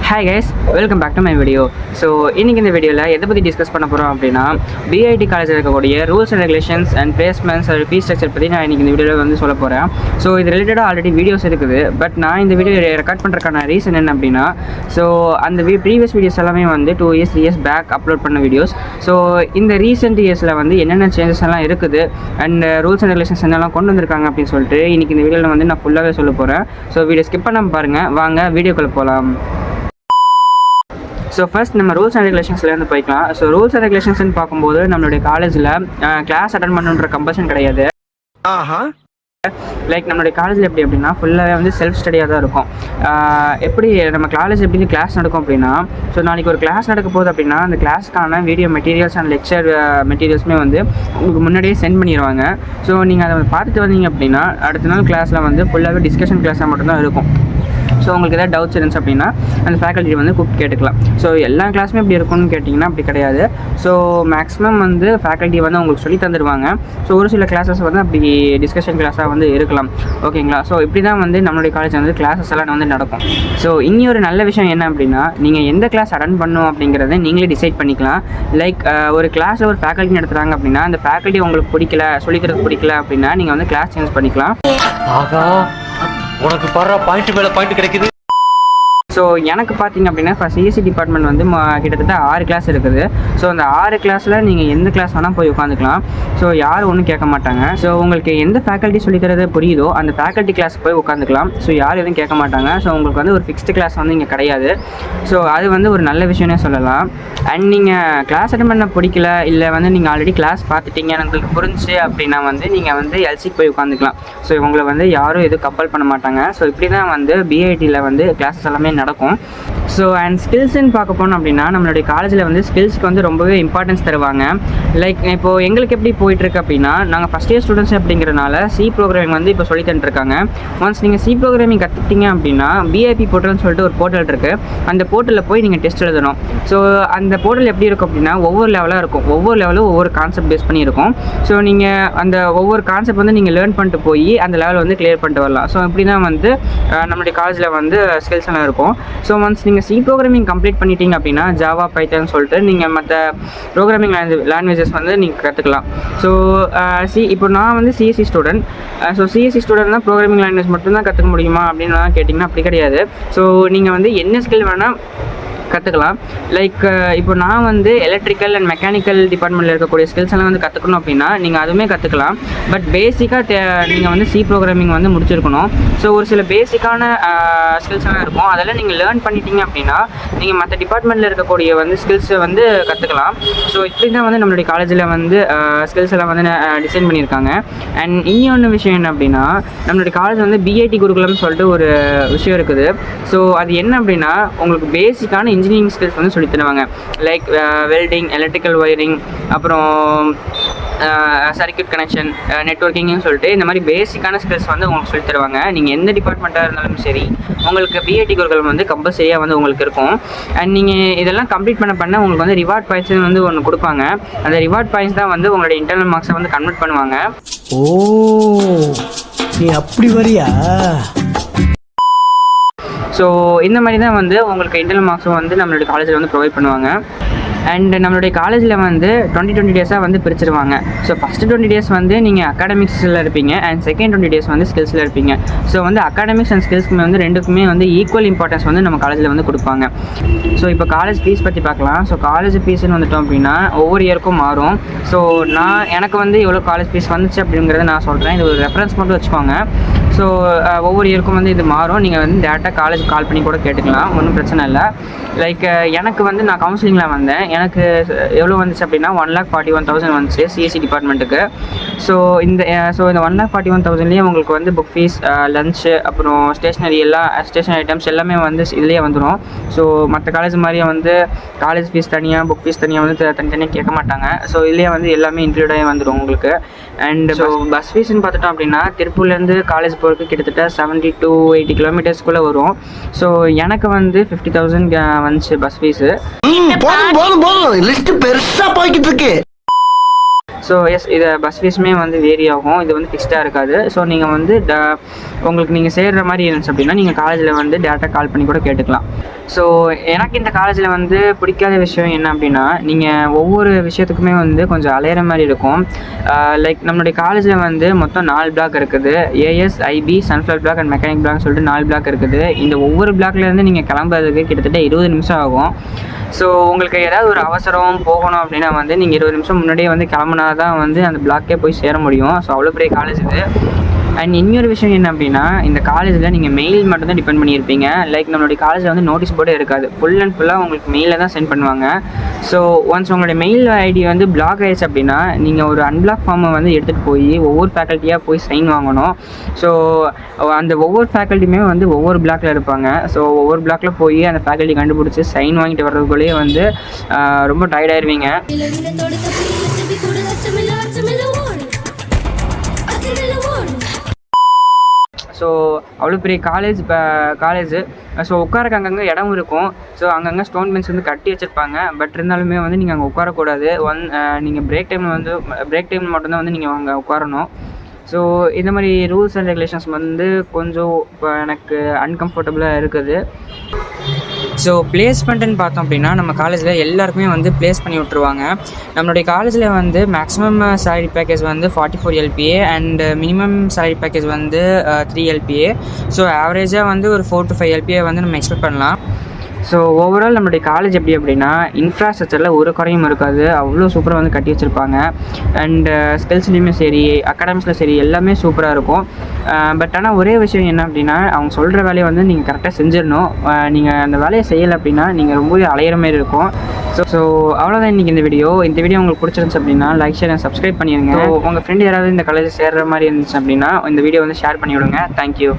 Hi guys, welcome back to my video. So இன்றைக்கி இந்த வீடியோவில் எதை பற்றி டிஸ்கஸ் பண்ண போகிறோம் அப்படின்னா, பிஐடி காலேஜில் இருக்கக்கூடிய rules and regulations and placements and fees structure பற்றி நான் இன்றைக்கி இந்த வீடியோவில் வந்து சொல்ல போகிறேன். ஸோ இது ரிலேட்டடாக ஆல்ரெடி வீடியோஸ் இருக்குது. பட் நான் இந்த வீடியோ ரெக்கார்ட் பண்ணுறதுக்கான ரீசன் என்ன அப்படின்னா, ஸோ அந்த ப்ரீவியஸ் வீடியோஸ் எல்லாமே வந்து 2 years 3 years பேக் அப்லோட் பண்ண வீடியோஸ். ஸோ இந்த ரீசெண்ட் இயர்ஸில் வந்து என்னென்ன சேஞ்சஸ் எல்லாம் இருக்குது அண்ட் ரூல்ஸ் அண்ட் ரெகுலேஷன்ஸ் என்னெல்லாம் கொண்டு வந்திருக்காங்க அப்படின்னு சொல்லிட்டு இன்றைக்கி இந்த வீடியோவில் வந்து நான் ஃபுல்லாகவே சொல்ல போகிறேன். ஸோ வீடியோ ஸ்கிப் பண்ணாமல் பாருங்கள். வாங்க வீடியோக்குள்ளே போகலாம். ஸோ ஃபர்ஸ்ட் நம்ம ரூல்ஸ் அண்ட் ரெகுலேஷன்ஸ்லேருந்து போய்க்கலாம். ஸோ ரூல்ஸ் அண்ட் ரெகுலேஷன்ஸ்னு பார்க்கும்போது நம்மளுடைய காலேஜில் கிளாஸ் அட்டன் பண்ணுன்ற கம்பல்ஷன் கிடையாது. லைக் நம்மளுடைய காலேஜில் எப்படி அப்படின்னா ஃபுல்லாகவே வந்து செல்ஃப் ஸ்டடியாக தான் இருக்கும். எப்படி நம்ம காலேஜ் எப்படி கிளாஸ் நடக்கும் அப்படின்னா, ஸோ நாளைக்கு ஒரு கிளாஸ் நடக்க போகுது அப்படின்னா அந்த கிளாஸ்க்கான வீடியோ மெட்டீரியல்ஸ் அண்ட் லெக்சர் மெட்டீரியல்ஸுமே வந்து உங்களுக்கு முன்னாடியே சென்ட் பண்ணிடுவாங்க. ஸோ நீங்கள் அதை பார்த்துட்டு வந்தீங்க அப்படின்னா அடுத்த நாள் கிளாஸில் வந்து ஃபுல்லாகவே டிஸ்கஷன் கிளாஸாக மட்டும்தான் இருக்கும். ஸோ உங்களுக்கு எதாவது டவுட்ஸ் இருந்துச்சு அப்படின்னா அந்த ஃபேக்கல்ட்டி வந்து கூப்பிட்டு கேட்டுக்கலாம். ஸோ எல்லா கிளாஸுமே இப்படி இருக்கும்னு கேட்டிங்கன்னா அப்படி கிடையாது. ஸோ மேக்ஸிமம் வந்து ஃபேக்கல்ட்டி வந்து உங்களுக்கு சொல்லி தந்துடுவாங்க. ஸோ ஒரு சில கிளாஸஸ் வந்து அப்படி டிஸ்கஷன் கிளாஸாக வந்து இருக்கலாம். ஓகேங்களா? ஸோ இப்படி தான் வந்து நம்மளுடைய காலேஜ் வந்து கிளாஸஸ் எல்லாம் வந்து நடக்கும். ஸோ இனி ஒரு நல்ல விஷயம் என்ன அப்படின்னா, நீங்கள் எந்த கிளாஸ் அட்டன் பண்ணணும் அப்படிங்கிறத நீங்களே டிசைட் பண்ணிக்கலாம். லைக் ஒரு கிளாஸில் ஒரு ஃபேக்கல்ட்டி நடத்துகிறாங்க அப்படின்னா அந்த ஃபேக்கல்ட்டி உங்களுக்கு பிடிக்கல, சொல்லிக்கிறது பிடிக்கல அப்படின்னா நீங்கள் வந்து கிளாஸ் சேஞ்ச் பண்ணிக்கலாம். உனக்கு பாரு பாயிண்ட் மேல பாயிண்ட் கிடைக்குது. ஸோ எனக்கு பார்த்தீங்க அப்படின்னா இப்போ சிஎஸ்சி டிபார்ட்மெண்ட் வந்து கிட்டத்தட்ட 6 கிளாஸ் இருக்குது. ஸோ அந்த 6 கிளாஸில் நீங்கள் எந்த கிளாஸ் வேணால் போய் உட்காந்துக்கலாம். ஸோ யாரும் ஒன்றும் கேட்க மாட்டாங்க. ஸோ உங்களுக்கு எந்த ஃபேக்கல்ட்டி சொல்லித்தரது புரியுதோ அந்த ஃபேக்கல்ட்டி கிளாஸ் போய் உட்காந்துக்கலாம். ஸோ யாரும் எதுவும் கேட்க மாட்டாங்க. ஸோ உங்களுக்கு வந்து ஒரு ஃபிக்ஸ்டு கிளாஸ் வந்து இங்கே கிடையாது. ஸோ அது வந்து ஒரு நல்ல விஷயம்னே சொல்லலாம். அண்ட் நீங்கள் கிளாஸ் அட்டன் பண்ண பிடிக்கல, இல்லை வந்து நீங்கள் ஆல்ரெடி கிளாஸ் பார்த்துட்டீங்க உங்களுக்கு புரிஞ்சு அப்படின்னா வந்து நீங்கள் வந்து எல்சிக்கு போய் உட்காந்துக்கலாம். ஸோ இவங்களை வந்து யாரும் எதுவும் கம்பல் பண்ண மாட்டாங்க. ஸோ இப்படி தான் வந்து பிஐடியில் வந்து கிளாஸஸ் எல்லாமே நடக்கும். ஸோ அண்ட் ஸ்கில்ஸ்ன்னு பார்க்க போனோம் அப்படின்னா நம்மளுடைய காலேஜில் வந்து ஸ்கில்ஸ்க்கு வந்து ரொம்பவே இம்பார்ட்டன்ஸ் தருவாங்க. லைக் இப்போது எங்களுக்கு எப்படி போயிட்டுருக்கு அப்படின்னா, நாங்கள் ஃபஸ்ட் இயர் ஸ்டூடெண்ட்ஸ் அப்படிங்கிறனால சி ப்ரோக்ராமிங் வந்து இப்போ சொல்லி தந்துருக்காங்க. ஒன்ஸ் நீங்கள் சி ப்ரோக்ராமிங் கற்றுக்கிட்டீங்க அப்படின்னா பிஐபி போர்ட்டல்னு சொல்லிட்டு ஒரு போர்ட்டல் இருக்குது. அந்த போர்ட்டலில் போய் நீங்கள் டெஸ்ட் எழுதணும். ஸோ அந்த போர்ட்டல் எப்படி இருக்கும் அப்படின்னா ஒவ்வொரு லெவலாக இருக்கும். ஒவ்வொரு லெவலும் ஒவ்வொரு கான்செப்ட் பேஸ் பண்ணி இருக்கும். ஸோ நீங்கள் அந்த ஒவ்வொரு கான்செப்ட் வந்து நீங்கள் லேர்ன் பண்ணிட்டு போய் அந்த லெவல் வந்து கிளியர் பண்ணிட்டு வரலாம். ஸோ இப்படி தான் வந்து நம்மளுடைய காலேஜில் வந்து ஸ்கில்ஸ் எல்லாம் இருக்கும். ஸோ ஒன்ஸ் நீங்கள் சி ப்ரோக்ராமிங் கம்ப்ளீட் பண்ணிட்டீங்க அப்படின்னா ஜாவா பைத்தான்னு சொல்லிட்டு நீங்கள் மற்ற ப்ரோக்ராமிங் லாங்குவேஜஸ் வந்து நீங்கள் கற்றுக்கலாம். ஸோ இப்போ நான் வந்து CSC student. So CSC student தான் ப்ரோக்ராமிங் லாங்குவேஜ் மட்டும்தான் கற்றுக்க முடியுமா அப்படின்னு கேட்டிங்கன்னா அப்படி கிடையாது. ஸோ நீங்கள் வந்து என்ன ஸ்கில் வேணால் கற்றுக்கலாம். லைக் இப்போ நான் வந்து எலக்ட்ரிக்கல் அண்ட் மெக்கானிக்கல் டிபார்ட்மெண்ட்டில் இருக்கக்கூடிய ஸ்கில்ஸ் எல்லாம் வந்து கற்றுக்கணும் அப்படின்னா நீங்கள் அதுவுமே கற்றுக்கலாம். பட் பேசிக்காக நீங்கள் வந்து சி ப்ரோக்ராமிங் வந்து முடிச்சிருக்கணும். ஸோ ஒரு சில பேசிக்கான ஸ்கில்ஸ் எல்லாம் இருக்கும். அதெல்லாம் நீங்கள் லேர்ன் பண்ணிட்டீங்க அப்படின்னா நீங்கள் மற்ற டிபார்ட்மெண்ட்டில் இருக்கக்கூடிய வந்து ஸ்கில்ஸை வந்து கற்றுக்கலாம். ஸோ இப்படி தான் வந்து நம்மளுடைய காலேஜில் வந்து ஸ்கில்ஸ் எல்லாம் வந்து டிசைன் பண்ணியிருக்காங்க. அண்ட் இன்னொன்று விஷயம் என்ன அப்படின்னா, நம்மளுடைய காலேஜ் வந்து பிஐடி குருகுலம்னு சொல்லிட்டு ஒரு விஷயம் இருக்குது. ஸோ அது என்ன அப்படின்னா உங்களுக்கு பேசிக்கான இன்ஜினியரிங் ஸ்கில்ஸ் வந்து சொல்லி தருவாங்க. லைக் வெல்டிங், எலக்ட்ரிக்கல் ஒயரிங், அப்புறம் சர்க்யூட் கனெக்ஷன், நெட்வொர்க்கிங்னு சொல்லிட்டு இந்த மாதிரி பேசிக்கான ஸ்கில்ஸ் வந்து உங்களுக்கு சொல்லி தருவாங்க. நீங்கள் எந்த டிபார்ட்மெண்ட்டாக இருந்தாலும் சரி உங்களுக்கு பிஐடி குருகுலம் வந்து கம்பல்சரியாக வந்து உங்களுக்கு இருக்கும். அண்ட் நீங்கள் இதெல்லாம் கம்ப்ளீட் பண்ண உங்களுக்கு வந்து ரிவார்ட் பாயிண்ட்ஸ் வந்து ஒன்று கொடுப்பாங்க. அந்த ரிவார்ட் பாயிண்ட்ஸ் தான் வந்து உங்களுடைய இன்டர்னல் மார்க்ஸை வந்து கன்வெர்ட் பண்ணுவாங்க. ஓ, நீ அப்படி வரியா? ஸோ இந்த மாதிரி தான் வந்து உங்களுக்கு இன்டர்னல் மார்க்ஸும் வந்து நம்மளுடைய காலேஜில் வந்து ப்ரொவைட் பண்ணுவாங்க. அண்ட் நம்மளுடைய காலேஜில் வந்து 20 டேஸாக வந்து பிரிச்சிருவாங்க. ஸோ ஃபஸ்ட்டு 20 days வந்து நீங்கள் அகாடமிக்ஸில் இருப்பீங்க அண்ட் செகண்ட் 20 days வந்து ஸ்கில்ஸில் இருப்பீங்க. ஸோ வந்து அகாடமிக்ஸ் அண்ட் ஸ்கில்ஸ்க்குமே வந்து ரெண்டுக்குமே வந்து ஈக்குவல் இம்பார்ட்டன்ஸ் வந்து நம்ம காலேஜில் வந்து கொடுப்பாங்க. ஸோ இப்போ காலேஜ் ஃபீஸ் பற்றி பார்க்கலாம். ஸோ காலேஜ் ஃபீஸ்ன்னு வந்துட்டோம் அப்படின்னா ஒவ்வொரு இயருக்கும் மாறும். ஸோ எனக்கு வந்து எவ்வளோ காலேஜ் ஃபீஸ் வந்துச்சு அப்படிங்கிறத நான் சொல்கிறேன். இது ஒரு ரெஃபரன்ஸ் மட்டும் வச்சுக்கோங்க. ஸோ ஒவ்வொரு இயருக்கும் வந்து இது மாறும். நீங்கள் வந்து டேரெக்டாக காலேஜ் கால் பண்ணி கூட கேட்டுக்கலாம், ஒன்றும் பிரச்சனை இல்லை. லைக் எனக்கு வந்து நான் கவுன்சிலிங்கில் வந்தேன். எனக்கு எவ்வளோ வந்துச்சு அப்படின்னா 1,41,000 வந்துச்சு சிஎஸ்சி டிபார்ட்மெண்ட்டுக்கு. ஸோ இந்த 1,41,000லேயே உங்களுக்கு வந்து புக் ஃபீஸ், லஞ்சு, அப்புறம் ஸ்டேஷ்னரி ஐட்டம்ஸ் எல்லாமே வந்து இதுலேயே வந்துடும். ஸோ மற்ற காலேஜ் மாதிரியே வந்து காலேஜ் ஃபீஸ் தனியாக, புக் ஃபீஸ் தனியாக வந்து தனித்தனியாக கேட்க மாட்டாங்க. ஸோ இதுலேயே வந்து எல்லாமே இன்க்ளூடாகி வந்துடும் உங்களுக்கு. அண்ட் ஸோ பஸ் ஃபீஸ்ன்னு பார்த்துட்டோம் அப்படின்னா திருப்பூர்லேருந்து காலேஜ் போகிறதுக்கு கிட்டத்தட்ட 70 to 80 கிலோமீட்டர்ஸ்குள்ளே வரும். ஸோ எனக்கு வந்து 50,000 வந்துச்சு பஸ் ஃபீஸு. லிஸ்ட் பெருசா போய்கிட்டு இருக்கு. ஸோ எஸ் இதை பஸ் ஃபீஸுமே வந்து வேரி ஆகும், இது வந்து ஃபிக்ஸ்டாக இருக்காது. ஸோ நீங்கள் வந்து உங்களுக்கு நீங்கள் சேர்கிற மாதிரி இருந்துச்சு அப்படின்னா நீங்கள் காலேஜில் வந்து டேரெக்டாக கால் பண்ணி கூட கேட்டுக்கலாம். ஸோ எனக்கு இந்த காலேஜில் வந்து பிடிக்காத விஷயம் என்ன அப்படின்னா, நீங்கள் ஒவ்வொரு விஷயத்துக்குமே வந்து கொஞ்சம் அலையிற மாதிரி இருக்கும். லைக் நம்மளுடைய காலேஜில் வந்து மொத்தம் 4 பிளாக் இருக்குது. AS, IP, sunflower block and mechanic block சொல்லிட்டு 4 பிளாக் இருக்குது. இந்த ஒவ்வொரு பிளாக்லேருந்து நீங்கள் கிளம்புறதுக்கு கிட்டத்தட்ட 20 நிமிஷம் ஆகும். ஸோ உங்களுக்கு ஏதாவது ஒரு அவசரம் போகணும் அப்படின்னா வந்து நீங்கள் 20 நிமிஷம் முன்னாடியே வந்து கிளம்புனா தான் வந்து அந்த பிளாக்கே போய் சேர முடியும். ஸோ அவ்வளோ பெரிய காலேஜ் இது. அண்ட் இன்னொரு விஷயம் என்ன அப்படின்னா, இந்த காலேஜில் நீங்கள் மெயில் மட்டும் தான் டிபெண்ட் பண்ணியிருப்பீங்க. லைக் நம்மளுடைய காலேஜில் வந்து நோட்டீஸ் போர்டே இருக்காது, ஃபுல் அண்ட் ஃபுல்லாக உங்களுக்கு மெயிலில் தான் சென்ட் பண்ணுவாங்க. ஸோ ஒன்ஸ் உங்களுடைய மெயில் ஐடி வந்து பிளாக் ஆகிடுச்சு அப்படின்னா நீங்கள் ஒரு அன்பிளாக் ஃபார்மை வந்து எடுத்துகிட்டு போய் ஒவ்வொரு ஃபேக்கல்ட்டியாக போய் சைன் வாங்கணும். ஸோ அந்த ஒவ்வொரு ஃபேக்கல்ட்டியுமே வந்து ஒவ்வொரு பிளாக்கில் இருப்பாங்க. ஸோ ஒவ்வொரு பிளாக்கில் போய் அந்த ஃபேக்கல்ட்டி கண்டுபிடிச்சி சைன் வாங்கிட்டு வர்றதுக்குள்ளேயே வந்து ரொம்ப டயர்டாயிருவீங்க. ஸோ அவ்வளோ பெரிய காலேஜு. ஸோ உட்காரக்கு அங்கங்கே இடம் இருக்கும். ஸோ அங்கங்கே ஸ்டோன் பெஞ்ச் வந்து கட்டி வச்சுருப்பாங்க. பட் இருந்தாலுமே வந்து நீங்கள் அங்கே உட்காரக்கூடாது. நீங்கள் பிரேக் டைம் மட்டும்தான் வந்து நீங்கள் அங்கே உட்காரணும். ஸோ இந்த மாதிரி ரூல்ஸ் அண்ட் ரெகுலேஷன்ஸ் வந்து கொஞ்சம் இப்போ எனக்கு அன்கம்ஃபர்டபுளாக இருக்குது. ஸோ பிளேஸ்மெண்ட்டுன்னு பார்த்தோம் அப்படின்னா நம்ம காலேஜில் எல்லாருக்குமே வந்து ப்ளேஸ் பண்ணி விட்ருவாங்க. நம்மளுடைய காலேஜில் வந்து மேக்ஸிமம் சேலரி பேக்கேஜ் வந்து 44 LPA and minimum salary package வந்து 3 LPA. ஸோ ஆவரேஜாக வந்து ஒரு 4 to 5 LPA வந்து நம்ம எக்ஸ்பெக்ட் பண்ணலாம். ஸோ ஓவரால் நம்மளுடைய காலேஜ் எப்படி அப்படின்னா, இன்ஃப்ராஸ்ட்ரக்சரில் ஒரு குறையும் இருக்காது, அவ்வளோ சூப்பராக வந்து கட்டி வச்சுருப்பாங்க. அண்டு ஸ்கில்ஸ்லேயுமே சரி, அகாடமிக்ஸில் சரி, எல்லாமே சூப்பராக இருக்கும். பட் ஆனால் ஒரே விஷயம் என்ன அப்படின்னா, அவங்க சொல்கிற வேலையை வந்து நீங்கள் கரெக்டாக செஞ்சிடணும். நீங்கள் அந்த வேலையை செய்யலை அப்படின்னா நீங்கள் ரொம்பவே அலையிற மாதிரி இருக்கும். ஸோ அவ்வளோதான் இன்றைக்கி இந்த வீடியோ உங்களுக்கு பிடிச்சிருந்துச்சு அப்படின்னா லைக், ஷேர் அண்ட் சப்ஸ்கிரைப் பண்ணிடுங்க. ஸோ உங்கள் ஃப்ரெண்டு யாராவது இந்த காலேஜ் சேர்கிற மாதிரி இருந்துச்சு அப்படின்னா இந்த வீடியோ வந்து ஷேர் பண்ணி விடுங்க. தேங்க்யூ.